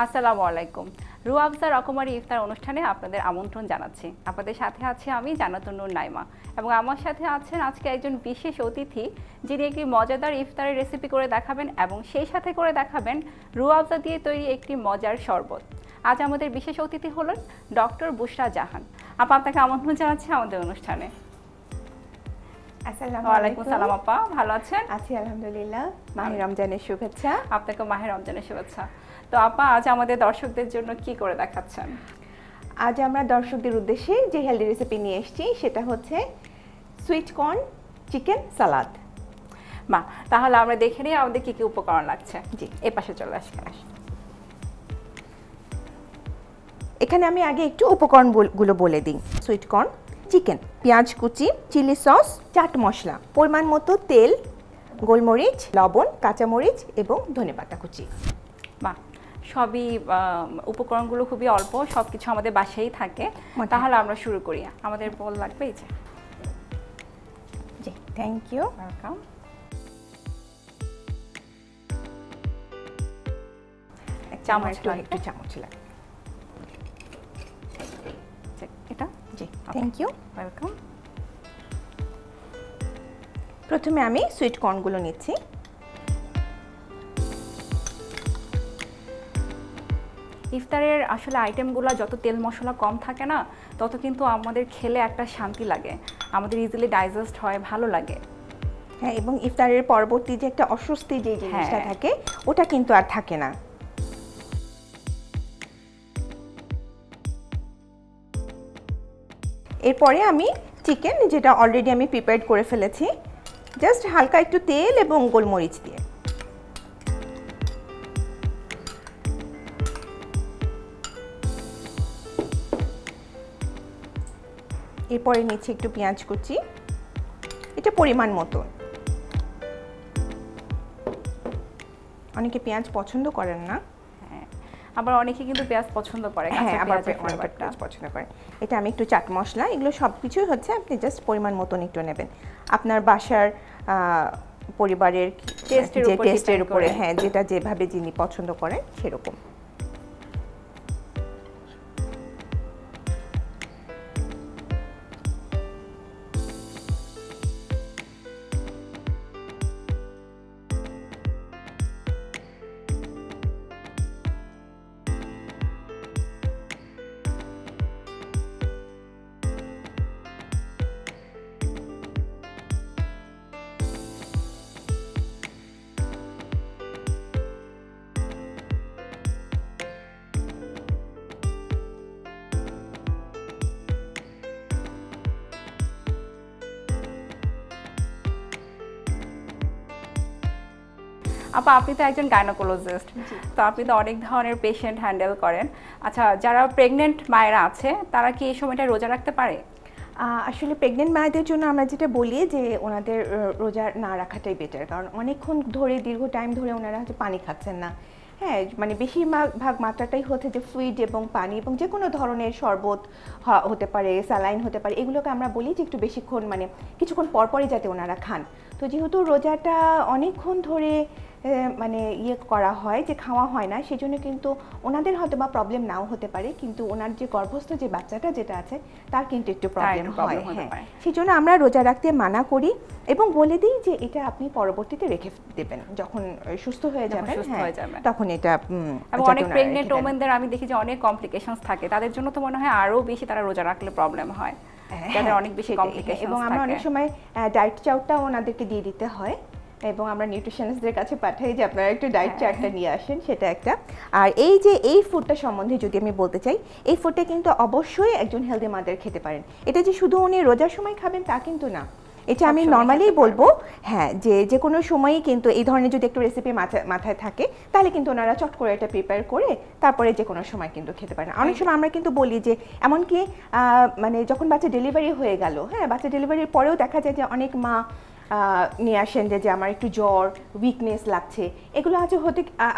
আসসালামু আলাইকুম। রুয়াবজা রকমারি ইফতার অনুষ্ঠানে আপনাদের আমন্ত্রণ জানাচ্ছি। আপনাদের সাথে আছি আমি জান্নাতুর নাইমা এবং আমার সাথে আছেন আজকে একজন বিশেষ অতিথি যিনি একটি মজাদার ইফতারের রেসিপি করে দেখাবেন এবং সেই সাথে করে দেখাবেন রুয়াবজা দিয়ে তৈরি একটি মজার শরবত। আজ আমাদের বিশেষ অতিথি হলেন ডক্টর বুশরা জাহান। আপনাকে আমন্ত্রণ জানাচ্ছি আমাদের অনুষ্ঠানে। আসসালামু ওয়ালাইকুম সালাম আপা, ভালো আছেন? আছি আলহামদুলিল্লাহ। মাহে রমজানের শুভেচ্ছা। আপনাকে মাহে রমজানের শুভেচ্ছা। তো আপা আজ আমাদের দর্শকদের জন্য কি করে দেখাচ্ছেন? আজ আমরা দর্শকদের উদ্দেশ্যে যে হেলদি রেসিপি নিয়ে এসেছি সেটা হচ্ছে সুইট কর্ন চিকেন সালাদ। মা তাহলে আমরা দেখে নিই আমাদের কি কি উপকরণ লাগছে। জি, এই পাশে চলে আসবেন। এখানে আমি আগে একটু উপকরণগুলো বলে দিই। সুইট কর্ন, চিকেন, পেঁয়াজ কুচি, চিলি সস, চাট মশলা, পরিমাণ মতো তেল, গোলমরিচ, লবণ, কাঁচামরিচ এবং ধনেপাতা কুচি। বাহ, সবই উপকরণগুলো খুবই অল্প, সব কিছু আমাদের বাসায়ই থাকে। তাহলে আমরা শুরু করি। আমাদের বল লাগবে এই যে। জি, থ্যাংক ইউ। ওয়েলকাম। চামচ একটু চামচ লাগবে। এটা জি, থ্যাংক ইউ। ওয়েলকাম। প্রথমে আমি সুইট কর্নগুলো নিচ্ছি। ইফতারের আসলে আইটেমগুলো যত তেল মশলা কম থাকে না তত কিন্তু আমাদের খেলে একটা শান্তি লাগে, আমাদের ইজিলি ডাইজেস্ট হয়, ভালো লাগে। হ্যাঁ, এবং ইফতারের পরবর্তী যে একটা অস্বস্তি যে জিনিসটা থাকে ওটা কিন্তু আর থাকে না। এরপরে আমি চিকেন, যেটা অলরেডি আমি প্রিপেয়ার করে ফেলেছি, জাস্ট হালকা একটু তেল এবং গোলমরিচ দিয়ে এরপরে নিচ্ছি একটু পেঁয়াজ কুচি, এটা পরিমাণ মতো। অনেকে পেঁয়াজ পছন্দ করেন না, আবার অনেকে কিন্তু পেঁয়াজ পছন্দ করে। হ্যাঁ, আবার পেঁয়াজ পছন্দ করে। এটা আমি একটু চাট মশলা, এগুলো সব কিছুই হচ্ছে আপনি জাস্ট পরিমাণ মতন একটু নেবেন আপনার বাসার পরিবারের টেস্টের উপরে, হ্যাঁ, যেটা যেভাবে যিনি পছন্দ করেন সেরকম। আপা আপনি তো একজন গাইনোকোলজিস্ট, তো আপনি তো অনেক ধরনের পেশেন্ট হ্যান্ডেল করেন। আচ্ছা, যারা প্রেগনেন্ট মায়েরা আছে তারা কি এই সময়টা রোজা রাখতে পারে? আসলে প্রেগনেন্ট মায়েদের জন্য আমরা যেটা বলি যে ওনাদের রোজা না রাখাটাই বেটার, কারণ অনেকক্ষণ ধরে দীর্ঘ টাইম ধরে ওনারা হয়তো পানি খাচ্ছেন না। হ্যাঁ, মানে বেশিরভাগ মাত্রাটাই হচ্ছে যে ফ্লুইড এবং পানি এবং যে কোনো ধরনের শরবত হতে পারে, স্যালাইন হতে পারে, এগুলোকে আমরা বলি যে একটু বেশিক্ষণ মানে কিছুক্ষণ পরপরই যাতে ওনারা খান। তো যেহেতু রোজাটা অনেকক্ষণ ধরে মানে করা হয়, যে খাওয়া হয় না, সেই জন্য কিন্তু ওনাদের হয়তো বা প্রবলেম নাও হতে পারে, কিন্তু ওনার যে গর্ভস্থ যে বাচ্চাটা যেটা আছে তার কিন্তু একটু প্রবলেম হয়। হ্যাঁ, সেই জন্য আমরা রোজা রাখতে মানা করি এবং বলে দিই যে এটা আপনি পরবর্তীতে রেখে দেবেন, যখন সুস্থ হয়ে যাবেন তখন এটা। এবং অনেক প্রেগনেন্ট ওমেনদের আমি দেখি যে অনেক কমপ্লিকেশনস থাকে, তাদের জন্য তো মনে হয় আরো বেশি তারা রোজা রাখলে প্রবলেম হয়, যাদের অনেক বেশি কমপ্লিকেশনস। এবং আমরা অনেক সময় ডায়েট চার্টটাও ওনাদেরকে দিয়ে দিতে হয় এবং আমরা নিউট্রিশনিস্টদের কাছে পাঠাই যে আপনারা একটু ডায়েট চার্টটা নিয়ে আসেন, সেটা একটা। আর এই ফুডটা সম্বন্ধে যদি আমি বলতে চাই, এই ফুডটা কিন্তু অবশ্যই একজন হেলদি মাদার খেতে পারেন। এটা যে শুধু উনি রোজার সময় খাবেন তা কিন্তু না, এটা আমি নর্মালি বলবো। হ্যাঁ, যে কোনো সময়ই কিন্তু এই ধরনের যদি একটু রেসিপি মাথায় থাকে তাহলে কিন্তু ওনারা চট করে এটা প্রিপেয়ার করে তারপরে যে কোনো সময় কিন্তু খেতে পারেন। অনেক সময় আমরা কিন্তু বলি যে এমনকি মানে যখন বাচ্চা ডেলিভারি হয়ে গেল, হ্যাঁ, বাচ্চা ডেলিভারির পরেও দেখা যায় যে অনেক মা নিয়ে আসেন যে আমার একটু জ্বর, উইকনেস লাগছে, এগুলো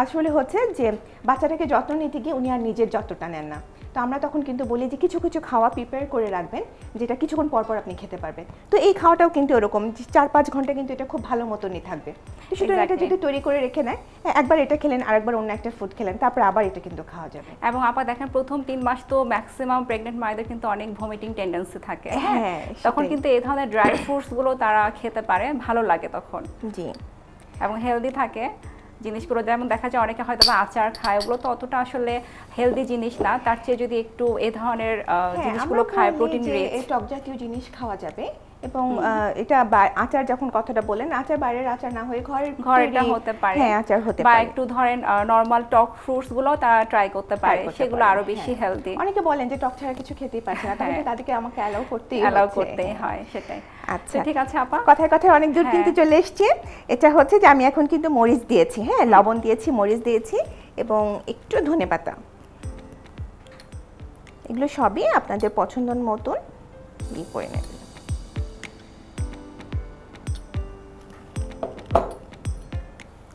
আসলে হচ্ছে যে বাচ্চাটাকে যত্ন নিতে গিয়ে উনি আর নিজের যত্নটা নেন না। তো আমরা তখন কিন্তু বলি যে কিছু কিছু খাওয়া প্রিপেয়ার করে রাখবেন যেটা কিছুক্ষণ পর পর আপনি খেতে পারবেন। তো এই খাওয়াটাও কিন্তু এরকম 4-5 ঘন্টা কিন্তু এটা খুব ভালো মতনই থাকবে। সুতরাং এটা যদি তৈরি করে রেখে নেয় একবার এটা খেলেন আরেকবার অন্য একটা ফুড খেলেন তারপর আবার এটা কিন্তু খাওয়া যাবে। এবং আপা দেখেন প্রথম 3 মাস তো ম্যাক্সিমাম প্রেগন্যান্ট মায়েদের কিন্তু অনেক ভমিটিং টেন্ডেন্সি থাকে, হ্যাঁ তখন কিন্তু এই ধরনের ড্রাই ফ্রুটস গুলো তারা খেতে পারে, ভালো লাগে তখন। জি, এবং হেলদি থাকে জিনিসগুলো। যেমন দেখা যায় অনেকে হয়তো বা আচার খায়, ওগুলো তো অতটা আসলে হেলদি জিনিস না, তার চেয়ে যদি একটু এই ধরনের জিনিসগুলো খায় প্রোটিন রিচ, এই টক জাতীয় জিনিস খাওয়া যাবে। এবং এটা আচার যখন কথাটা বলেন, আচার বাইরের আচার না হয়ে ঘরেরটা হতে পারে, হ্যাঁ আচার হতে পারে, বা একটু ধরেন নরমাল টক ফ্রুটস গুলো তারা ট্রাই করতে পারে, সেগুলো আরো বেশি হেলদি। অনেকে বলেন যে টক ছাড়া কিছু খেতেই পারছে না, তাহলে তাদেরকে আমাকে অ্যালাউ করতেই হয়, সেটাই। আচ্ছা ঠিক আছে আপা, কথায় কথায় অনেক দূর কিন্তু চলে এসেছি। এটা হচ্ছে যে আমি এখন কিন্তু মরিচ দিয়েছি, হ্যাঁ লবণ দিয়েছি, মরিচ দিয়েছি এবং একটু ধনেপাতা, এগুলো সবই আপনাদের পছন্দ মতন করে নেবেন।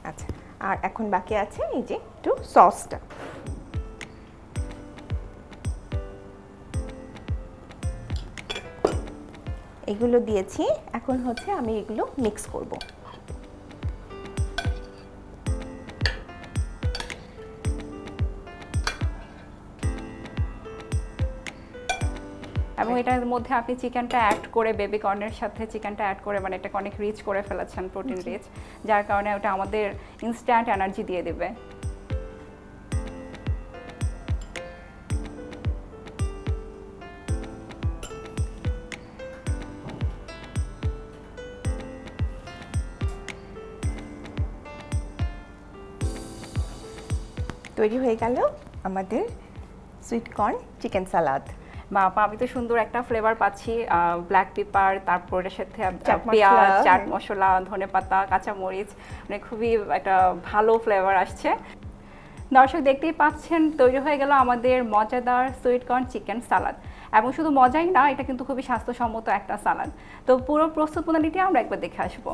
আচ্ছা, আর এখন বাকি আছে এই যে একটু সসটা। এগুলো দিয়েছি, এখন হচ্ছে আমি এগুলো মিক্স করব। এবং এটার মধ্যে আপনি চিকেনটা অ্যাড করে, বেবি কর্নের সাথে চিকেনটা অ্যাড করে, মানে এটাকে অনেক রিচ করে ফেলেছেন, প্রোটিন রিচ, যার কারণে ওটা আমাদের ইনস্ট্যান্ট এনার্জি দিয়ে দেবে। তৈরি হয়ে গেল আমাদের সুইট কর্ন চিকেন সালাদ। বাবা, আমি তো সুন্দর একটা ফ্লেভার পাচ্ছি, ব্ল্যাক পেপার, তারপর এর সাথে পেঁয়াজ, চাট মশলা, ধনেপাতা, কাঁচামরিচ, মানে খুবই একটা ভালো ফ্লেভার আসছে। দর্শক দেখতেই পাচ্ছেন তৈরি হয়ে গেল আমাদের মজাদার সুইট কর্ন চিকেন সালাদ। এবং শুধু মজাই না, এটা কিন্তু খুবই স্বাস্থ্যসম্মত একটা সালাদ। তো পুরো প্রস্তুত প্রণালীটি আমরা একবার দেখে আসবো।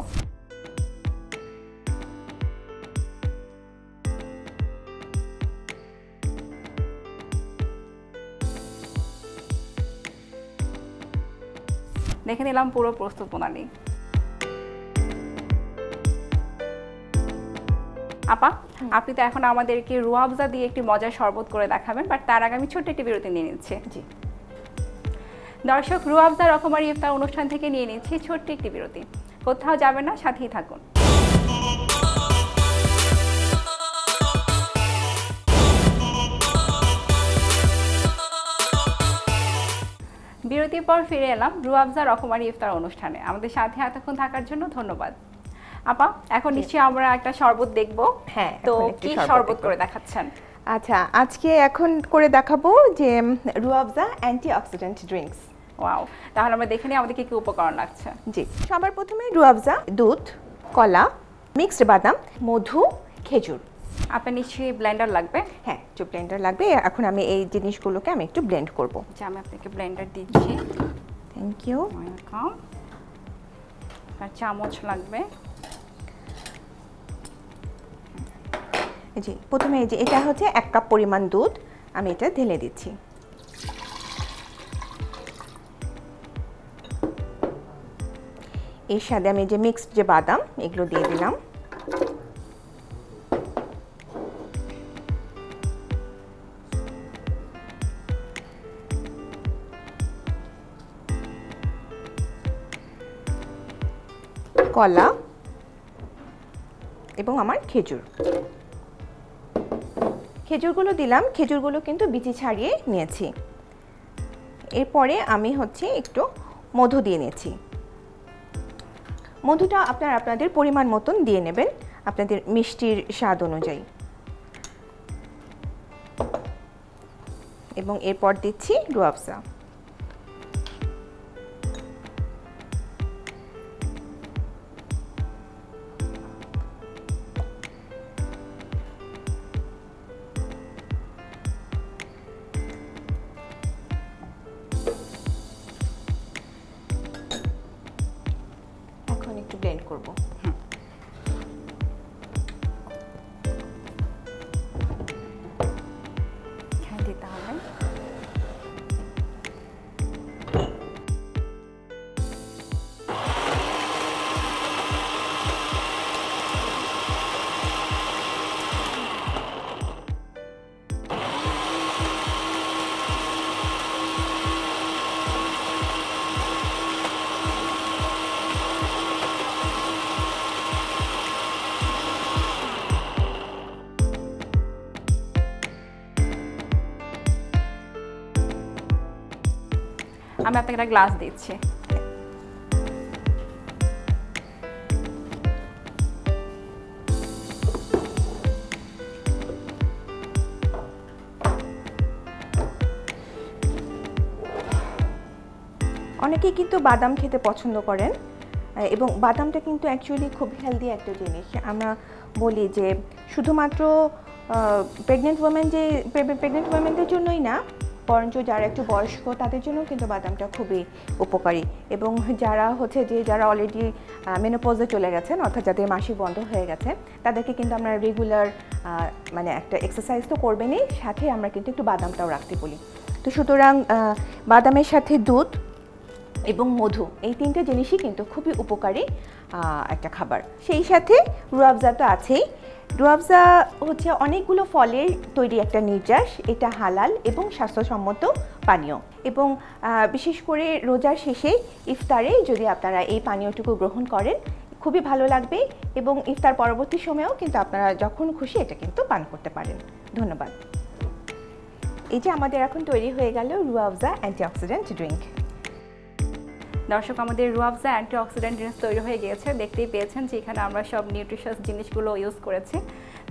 দেখে নিলাম পুরো প্রস্তুত প্রণালী। আপা, আপনি তো এখন আমাদেরকে রুয়াবজা দিয়ে একটি মজার শরবত করে দেখাবেন, বাট তার আগে আমি ছোট্ট একটি বিরতি নিয়ে নিচ্ছি। জি দর্শক, রুয়াবজা রকমারি ইফতার অনুষ্ঠান থেকে নিয়ে নিচ্ছি ছোট্ট একটি বিরতি। কোথাও যাবেন না, সাথেই থাকুন। বিরতির পর ফিরে এলাম রুয়াবজা রকমারি ইফতার অনুষ্ঠানে। আমাদের সাথে এতক্ষণ থাকার জন্য ধন্যবাদ। আপা, এখন নিশ্চয়ই আমরা একটা শরবত দেখব। হ্যাঁ, তো কি শরবত করে দেখাচ্ছেন? আচ্ছা, আজকে এখন করে দেখাবো যে রুয়াবজা অ্যান্টিঅক্সিডেন্ট ড্রিঙ্কস। ওয়াও, তাহলে আমরা দেখে নিই আমাদের কি কি উপকরণ লাগছে। জি, সবার প্রথমে রুয়াবজা, দুধ, কলা, মিক্সড বাদাম, মধু, খেজুর। আপনার নিশ্চয়ই ব্লেন্ডার লাগবে। হ্যাঁ, একটু ব্লেন্ডার লাগবে। এখন আমি এই জিনিসগুলোকে আমি একটু ব্লেন্ড করব। যে আমি আপনাকে ব্লেন্ডার দিচ্ছি। Thank you. ওয়েলকাম। আর চামচ লাগবে। জি, প্রথমে এই যে এটা হচ্ছে 1 কাপ পরিমাণ দুধ, আমি এটা ঢেলে দিচ্ছি। এর সাথে আমি যে মিক্সড যে বাদাম এগুলো দিয়ে দিলাম। কলা এবং আমার খেজুর, খেজুরগুলো দিলাম। খেজুরগুলো কিন্তু বিচি ছাড়িয়ে নিয়েছি। এরপরে আমি হচ্ছে একটু মধু দিয়ে নিয়েছি। মধুটা আপনাদের পরিমাণ মতন দিয়ে নেবেন, আপনাদের মিষ্টির স্বাদ অনুযায়ী। এবং এরপর দিচ্ছি রুয়াবজা। একটু ব্লেন্ড করব। দিতে হবে। আমি আপনাকে একটা গ্লাস দিচ্ছি। অনেকেই কিন্তু বাদাম খেতে পছন্দ করেন এবং বাদামটা কিন্তু অ্যাকচুয়ালি খুব হেলদি একটা জিনিস। আমরা বলি যে শুধুমাত্র প্রেগনেন্ট ওমেনদের জন্যই না, বরঞ্চ যারা একটু বয়স্ক তাদের জন্য কিন্তু বাদামটা খুবই উপকারী। এবং যারা অলরেডি মেনোপজে চলে গেছেন, অর্থাৎ যাদের মাসিক বন্ধ হয়ে গেছে, তাদেরকে কিন্তু আমরা রেগুলার মানে একটা এক্সারসাইজ তো করবেনই, সাথে আমরা কিন্তু একটু বাদামটাও রাখতে বলি। তো সুতরাং বাদামের সাথে দুধ এবং মধু, এই তিনটে জিনিসই কিন্তু খুবই উপকারী একটা খাবার। সেই সাথে রুয়াবজা তো আছেই। রুয়াবজা হচ্ছে অনেকগুলো ফলের তৈরি একটা নির্যাস। এটা হালাল এবং স্বাস্থ্যসম্মত পানীয়, এবং বিশেষ করে রোজার শেষে ইফতারে যদি আপনারা এই পানীয়টুকু গ্রহণ করেন খুবই ভালো লাগবে, এবং ইফতার পরবর্তী সময়েও কিন্তু আপনারা যখন খুশি এটা কিন্তু পান করতে পারেন। ধন্যবাদ। এই যে আমাদের এখন তৈরি হয়ে গেল রুয়াবজা অ্যান্টিঅক্সিডেন্ট ড্রিঙ্ক। দর্শক, আমাদের রুয়াবজা অ্যান্টিঅক্সিডেন্ট ড্রিঙ্কস তৈরি হয়ে গিয়েছে। দেখতেই পেয়েছেন যে এখানে আমরা সব নিউট্রিশাস জিনিসগুলো ইউজ করেছি।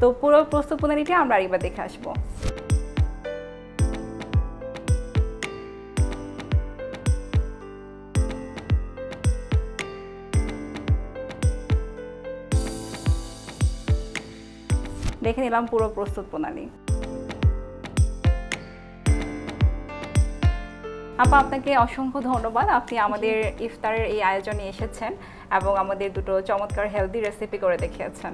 তো পুরো প্রস্তুত প্রণালীটি আমরা আরেকবার দেখে আসবো। দেখে নিলাম পুরো প্রস্তুত প্রণালী। আপা, আপনাকে অসংখ্য ধন্যবাদ। আপনি আমাদের ইফতারের এই আয়োজনে এসেছেন এবং আমাদের দুটো চমৎকার হেলদি রেসিপি করে দেখিয়েছেন।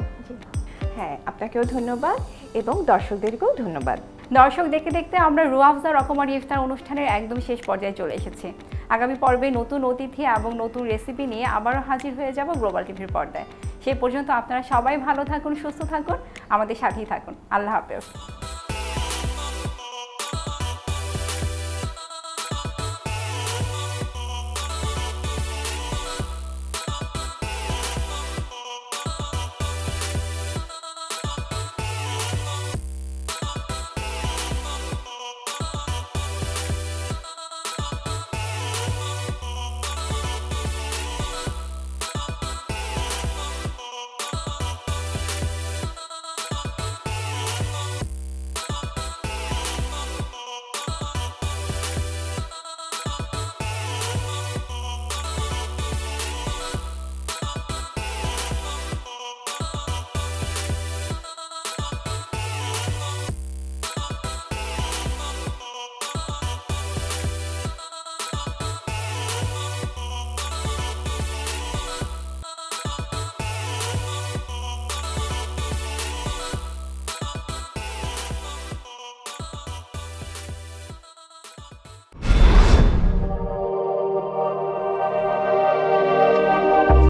হ্যাঁ, আপনাকেও ধন্যবাদ এবং দর্শকদেরকেও ধন্যবাদ। দর্শক, দেখতে দেখতে আমরা রুয়াবজা রকমারি ইফতার অনুষ্ঠানের একদম শেষ পর্যায়ে চলে এসেছি। আগামী পর্বে নতুন অতিথি এবং নতুন রেসিপি নিয়ে আবারও হাজির হয়ে যাব গ্লোবাল টিভির পর্দায়। সেই পর্যন্ত আপনারা সবাই ভালো থাকুন, সুস্থ থাকুন, আমাদের সাথেই থাকুন। আল্লাহ হাফেজ।